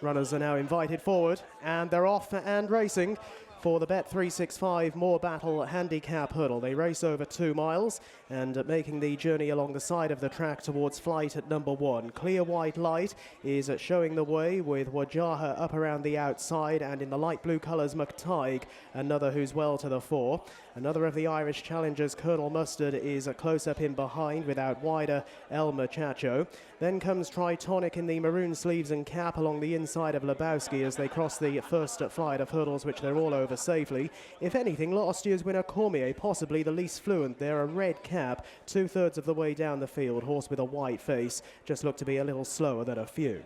Runners are now invited forward, and they're off and racing for the Bet365 Morebattle Handicap Hurdle. They race over 2 miles and making the journey along the side of the track towards flight at number 1. Clear White Light is showing the way with Wajaaha up around the outside, and in the light blue colours McTighe, another who's well to the fore. Another of the Irish challengers, Colonel Mustard, is close up in behind with out wider El Muchacho. Then comes Tritonic in the maroon sleeves and cap along the inside of Lebowski as they cross the first flight of hurdles, which they're all over safely. If anything, last year's winner Cormier, possibly the least fluent there, a red cap, 2/3 of the way down the field, horse with a white face, just looked to be a little slower than a few.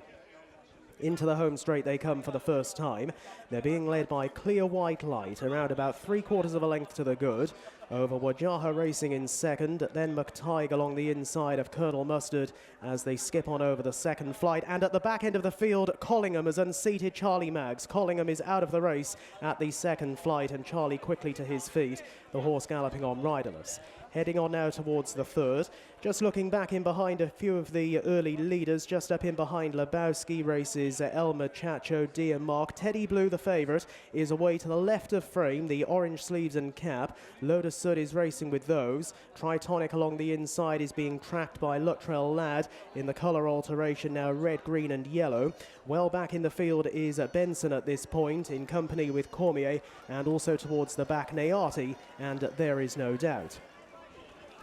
Into the home straight they come for the first time. They're being led by Clear White Light, around about 3/4 of a length to the good, over Wajaaha racing in second, then McTighe along the inside of Colonel Mustard as they skip on over the second flight. And at the back end of the field, Collingham has unseated Charlie Maggs. Collingham is out of the race at the second flight, and Charlie quickly to his feet, the horse galloping on riderless. Heading on now towards the third. Just looking back in behind a few of the early leaders, just up in behind Lebowski races El Muchacho, Dear Mark. Teddy Blue, the favourite, is away to the left of frame, the orange sleeves and cap. Lotus Sud is racing with those. Tritonic along the inside is being tracked by Luttrell Ladd in the colour alteration, now red, green and yellow. Well back in the field is Benson at this point, in company with Cormier, and also towards the back Nayati, and There Is No Doubt.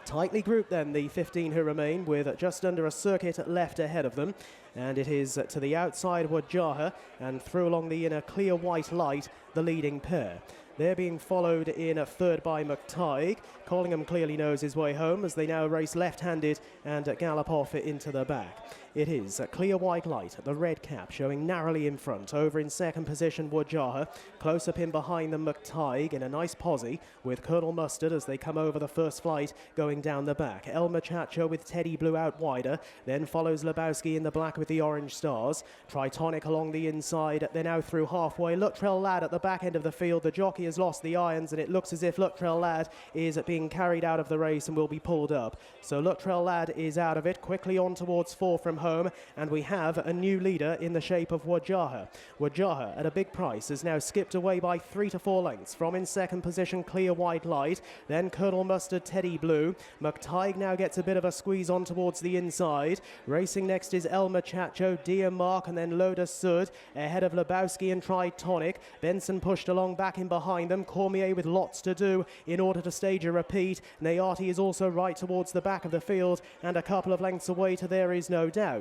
Tightly grouped then, the 15 who remain, with just under a circuit left ahead of them. And it is to the outside Wajaaha, and through along the inner Clear White Light, the leading pair. They're being followed in a third by McTighe. Collingham clearly knows his way home as they now race left-handed and gallop off into the back. It is Clear White Light, the red cap, showing narrowly in front. Over in second position, Wajaaha. Close up in behind them, McTighe in a nice posse with Colonel Mustard as they come over the first flight going down the back. El Muchacho with Teddy Blue out wider. Then follows Lebowski in the black with the orange stars. Tritonic along the inside. They're now through halfway. Luttrell Ladd at the back end of the field. The jockey has lost the irons, and it looks as if Luttrell Ladd is being carried out of the race and will be pulled up. So Luttrell Ladd is out of it. Quickly on towards 4 from home, and we have a new leader in the shape of Wajaaha. Wajaaha at a big price has now skipped away by 3 to 4 lengths from in second position Clear White Light, then Colonel Mustard, Teddy Blue. McTighe now gets a bit of a squeeze on towards the inside. Racing next is El Muchacho, Dear Mark, and then Lotus Sud ahead of Lebowski and Tritonic. Benson pushed along back in behind them. Cormier with lots to do in order to stage a repeat. Nayati is also right towards the back of the field and a couple of lengths away to There Is No Doubt.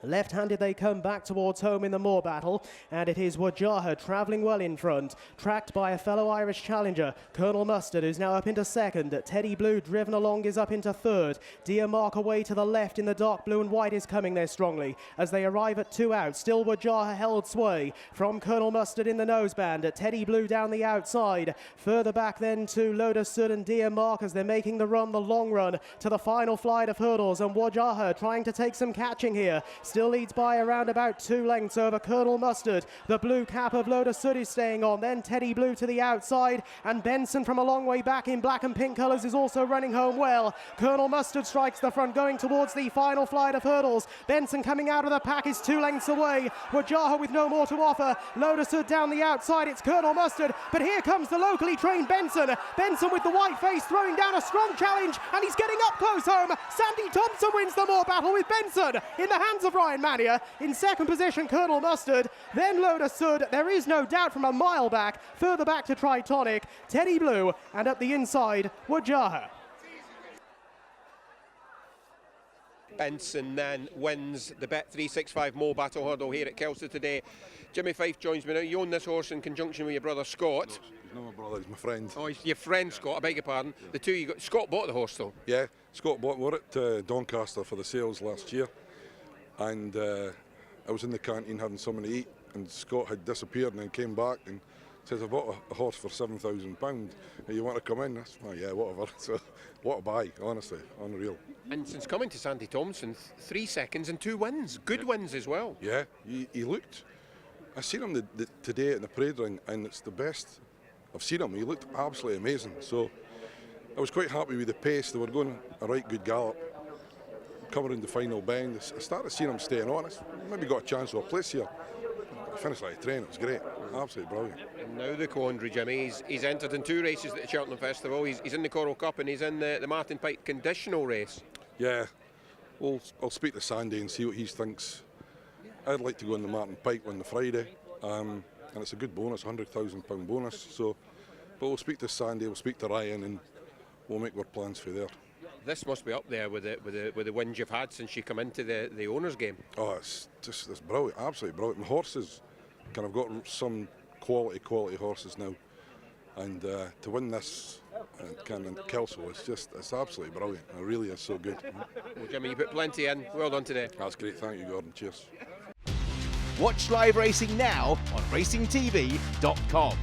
Left-handed they come back towards home in the Morebattle, and it is Wajaaha travelling well in front, tracked by a fellow Irish challenger, Colonel Mustard, who's now up into second. Teddy Blue, driven along, is up into third. Dear Mark away to the left in the dark blue and white is coming there strongly as they arrive at 2 out. Still Wajaaha held sway from Colonel Mustard in the noseband. Teddy Blue down the outside. Further back then to Lotus Sud and Dear Mark as they're making the run, the long run, to the final flight of hurdles, and Wajaaha trying to take some catching here. Still leads by around about 2 lengths over Colonel Mustard. The blue cap of Lotus Sud is staying on. Then Teddy Blue to the outside, and Benson from a long way back in black and pink colours is also running home well. Colonel Mustard strikes the front going towards the final flight of hurdles. Benson coming out of the pack is 2 lengths away. Wajaaha with no more to offer. Lotus Sud down the outside. It's Colonel Mustard, but here comes the locally trained Benson. Benson with the white face throwing down a strong challenge, and he's getting up close home. Sandy Thomson wins the Morebattle with Benson in the hands of Ryan Mania. In second position, Colonel Mustard, then Lotus Sud. There is no doubt from a mile back, further back to Tritonic, Teddy Blue, and up the inside, Wajaaha. Benson then wins the Bet365 Morebattle Hurdle here at Kelso today. Jimmy Fife joins me now. You own this horse in conjunction with your brother Scott. No, he's not my brother, he's my friend. Oh, he's your friend Scott, I beg your pardon. The two you got. Scott bought the horse though? Yeah, Scott bought. We were at Doncaster for the sales last year, and I was in the canteen having something to eat, and Scott had disappeared and then came back and says, I bought a horse for £7,000. You want to come in? That's well, yeah, whatever. So, what a buy, honestly, unreal. And since coming to Sandy Thomson, 3 seconds and 2 wins, good wins as well. Yeah, he looked. I seen him today in the parade ring, and it's the best I've seen him. He looked absolutely amazing. So I was quite happy with the pace. They were going a right good gallop. come around the final bend, I started seeing him staying on. I maybe got a chance of a place here. I finished like a train, it was great, absolutely brilliant. And now the quandary, Jimmy, he's entered in 2 races at the Cheltenham Festival. He's in the Coral Cup and he's in the Martin Pike conditional race. Yeah, well, I'll speak to Sandy and see what he thinks. I'd like to go in the Martin Pike on the Friday, and it's a good bonus, £100,000 bonus. So, but we'll speak to Sandy, we'll speak to Ryan, and we'll make our plans for there. This must be up there with the wins you've had since you come into the owners' game. Oh, it's brilliant, absolutely brilliant. And horses, I've got some quality horses now, and to win this in Kelso, it's absolutely brilliant. It really is so good. Well, Jimmy, you put plenty in. Well done today. That's great, thank you, Gordon. Cheers. Watch live racing now on racingtv.com.